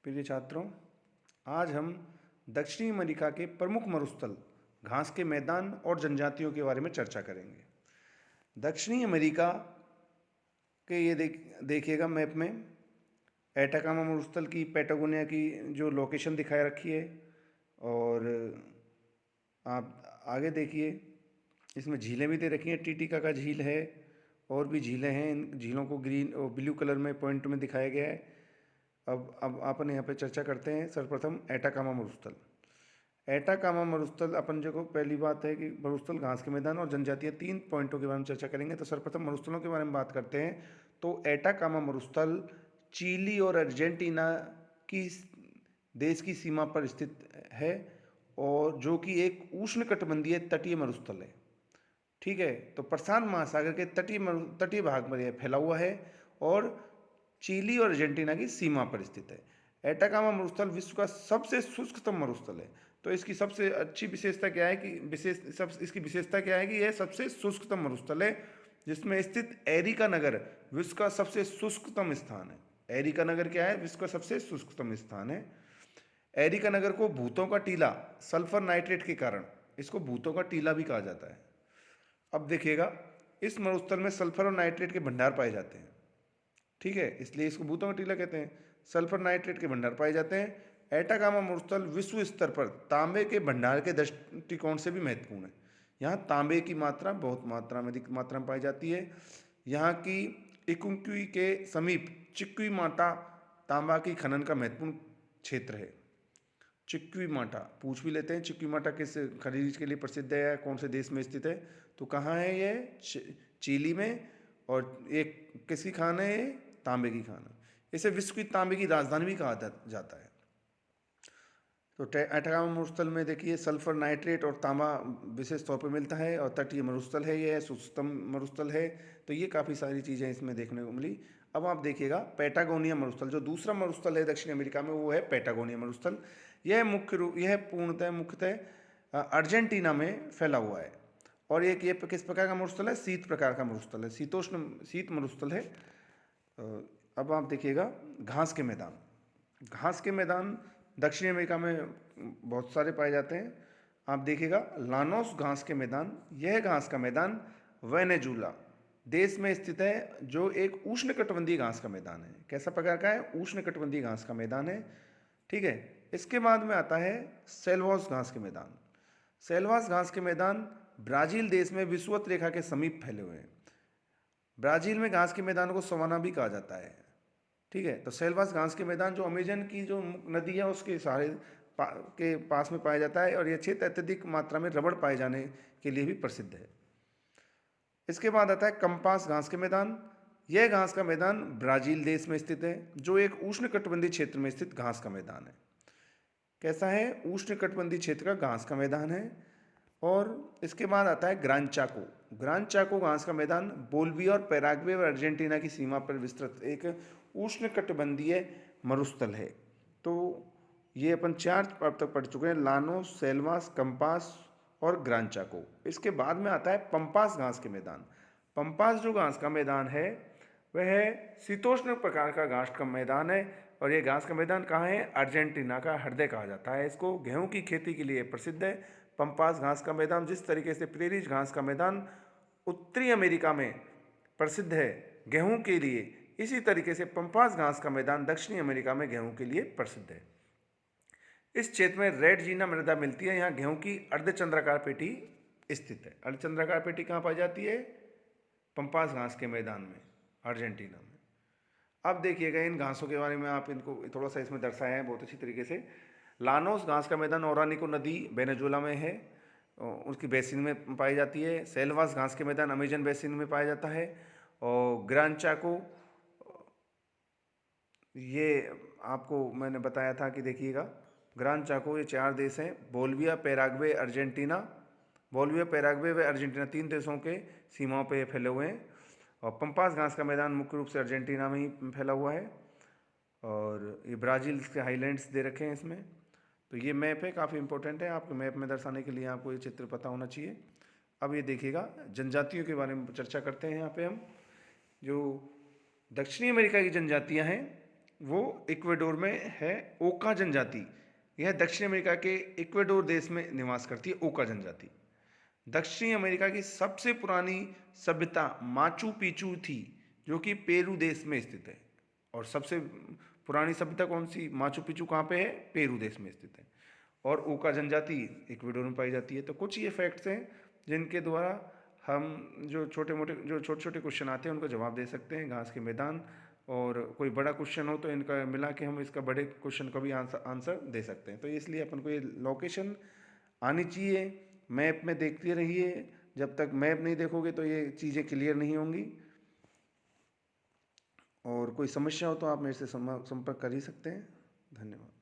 प्रिय छात्रों, आज हम दक्षिणी अमेरिका के प्रमुख मरुस्थल घास के मैदान और जनजातियों के बारे में चर्चा करेंगे। दक्षिणी अमेरिका के ये देखिएगा मैप में एटाकामा मरुस्थल की पैटागोनिया की जो लोकेशन दिखाई रखी है। और आप आगे देखिए, इसमें झीलें भी दे रखी हैं। टीटिका का झील है और भी झीलें हैं। इन झीलों को ग्रीन और ब्लू कलर में पॉइंट में दिखाया गया है। अब अपन यहाँ पे चर्चा करते हैं सर्वप्रथम एटाकामा मरुस्थल। एटाकामा मरुस्थल अपन जो को पहली बात है कि मरुस्थल घास के मैदान और जनजातियाँ, 3 पॉइंटों के बारे में चर्चा करेंगे। तो सर्वप्रथम मरुस्थलों के बारे में बात करते हैं। तो एटाकामा मरुस्थल चिली और अर्जेंटीना की देश की सीमा पर स्थित है और जो कि एक उष्णकटिबंधीय तटीय मरुस्थल है। ठीक है, तो प्रशांत महासागर के तटीय भाग में यह फैला हुआ है और चिली और अर्जेंटीना की सीमा पर स्थित है। एटाकामा मरुस्थल विश्व का सबसे शुष्कतम मरुस्थल है। तो इसकी सबसे अच्छी विशेषता क्या है कि यह सबसे शुष्कतम मरुस्थल है, जिसमें स्थित एरिका नगर विश्व का सबसे शुष्कतम स्थान है। एरिका नगर क्या है? विश्व का सबसे शुष्कतम स्थान है। एरिका नगर को भूतों का टीला, सल्फर नाइट्रेट के कारण इसको भूतों का टीला भी कहा जाता है। अब देखिएगा, इस मरुस्थल में सल्फर और नाइट्रेट के भंडार पाए जाते हैं। ठीक है, इसलिए इसको भूतों का टीला कहते हैं। सल्फर नाइट्रेट के भंडार पाए जाते हैं। एटाकामा मरुस्थल विश्व स्तर पर तांबे के भंडार के दृष्टिकोण से भी महत्वपूर्ण है। यहाँ तांबे की मात्रा बहुत अधिक मात्रा में पाई जाती है। यहाँ की इकुंक्वी के समीप चिक्वीमाटा तांबा की खनन का महत्वपूर्ण क्षेत्र है। चिक्वीमाटा पूछ भी लेते हैं, चिक्वीमाटा किस खनिज के लिए प्रसिद्ध है या कौन से देश में स्थित है? तो कहाँ है ये? चिली में। और एक किसकी खान है ये? तांबे की खान है। इसे विश्व की तांबे की राजधानी भी कहा जाता है। तो एटाकामा मरुस्थल में देखिए सल्फर नाइट्रेट और तांबा विशेष तौर पर मिलता है और तटीय मरुस्थल है, यह शुष्कतम मरुस्थल है। तो ये काफ़ी सारी चीज़ें इसमें देखने को मिली। अब आप देखिएगा पैटागोनिया मरुस्थल, जो दूसरा मरुस्थल है दक्षिण अमेरिका में, वो है पैटागोनिया मरुस्थल। यह मुख्यतः अर्जेंटीना में फैला हुआ है। और ये किस प्रकार का मरुस्थल है? शीत प्रकार का मरुस्थल है, शीत मरुस्थल है। अब आप देखिएगा घास के मैदान। घास के मैदान दक्षिण अमेरिका में बहुत सारे पाए जाते हैं। आप देखिएगा लानोस घास के मैदान, यह घास का मैदान वेनेजुला देश में स्थित है, जो एक उष्णकटिबंधीय घास का मैदान है। कैसा प्रकार का है? उष्णकटिबंधीय घास का मैदान है। ठीक है, इसके बाद में आता है सेल्वास घास के मैदान। सेल्वास घास के मैदान ब्राजील देश में विषुवत रेखा के समीप फैले हुए हैं। ब्राजील में घास के मैदान को सवाना भी कहा जाता है। ठीक है, तो सेल्वास घास के मैदान जो अमेजन की जो नदी है उसके के पास में पाया जाता है और यह क्षेत्र अत्यधिक मात्रा में रबड़ पाए जाने के लिए भी प्रसिद्ध है। इसके बाद आता है कंपास घास के मैदान। यह घास का मैदान ब्राजील देश में स्थित है, जो एक उष्णकटिबंधीय क्षेत्र में स्थित घास का मैदान है। कैसा है? उष्णकटिबंधीय क्षेत्र का घास का मैदान है। और इसके बाद आता है ग्रान चाको। ग्रान चाको घास का मैदान बोल्विया और पैराग्वे और अर्जेंटीना की सीमा पर विस्तृत एक उष्णकटिबंधीय मरुस्थल है। तो ये अपन 4 तक पढ़ चुके हैं: लानोस, सेल्वास, कंपास और ग्रान चाको। इसके बाद में आता है पंपास घास के मैदान। पंपास जो घास का मैदान है वह शीतोष्ण प्रकार का घास का मैदान है और ये घास का मैदान कहाँ है? अर्जेंटीना का हृदय कहा जाता है इसको। गेहूं की खेती के लिए प्रसिद्ध है पंपास घास का मैदान। जिस तरीके से प्रेरीज घास का मैदान उत्तरी अमेरिका में प्रसिद्ध है गेहूं के लिए, इसी तरीके से पंपास घास का मैदान दक्षिणी अमेरिका में गेहूं के लिए प्रसिद्ध है। इस क्षेत्र में रेड जीना मृदा मिलती है। यहाँ गेहूं की अर्धचंद्राकार पेटी स्थित है। अर्धचंद्राकार पेटी कहाँ पाई जाती है? पंपास घास के मैदान में, अर्जेंटीना में। अब देखिएगा इन घासों के बारे में, आप इनको थोड़ा सा इसमें दर्शाया है बहुत अच्छी तरीके से। लानोस घास का मैदान ओरानिको नदी वेनेजुला में है, उसकी बेसिन में पाई जाती है। सेल्वास घास के मैदान अमेजन बेसिन में पाया जाता है। और ग्रान चाको, ये आपको मैंने बताया था कि देखिएगा ग्रान चाको, ये 4 देश हैं: Bolivia, Paraguay, Argentina. Bolivia, Paraguay व अर्जेंटीना 3 देशों के सीमाओं पर फैले हुए हैं। और पंपास घास का मैदान मुख्य रूप से अर्जेंटीना में ही फैला हुआ है। और ये ब्राज़ील के हाईलैंड्स दे रखे हैं इसमें। तो ये मैप है, काफ़ी इंपॉर्टेंट है। आपको मैप में दर्शाने के लिए आपको ये चित्र पता होना चाहिए। अब ये देखिएगा जनजातियों के बारे में चर्चा करते हैं। यहाँ पे हम जो दक्षिणी अमेरिका की जनजातियाँ हैं वो इक्वेडोर में है ओका जनजाति। यह दक्षिण अमेरिका के इक्वेडोर देश में निवास करती है ओका जनजाति। दक्षिणी अमेरिका की सबसे पुरानी सभ्यता माचू पिचू थी, जो कि पेरू देश में स्थित है। और सबसे पुरानी सभ्यता कौन सी? माचू पिचू कहाँ पे है? पेरू देश में स्थित है। और ओका जनजाति इक्वेडोर में पाई जाती है। तो कुछ ये फैक्ट्स हैं जिनके द्वारा हम जो छोटे छोटे क्वेश्चन आते हैं उनको जवाब दे सकते हैं। घास के मैदान, और कोई बड़ा क्वेश्चन हो तो इनका मिला के हम इसका बड़े क्वेश्चन का भी आंसर दे सकते हैं। तो इसलिए अपन को ये लोकेशन आनी चाहिए। मैप में देखते रहिए, जब तक मैप नहीं देखोगे तो ये चीज़ें क्लियर नहीं होंगी। और कोई समस्या हो तो आप मेरे से संपर्क कर ही सकते हैं। धन्यवाद।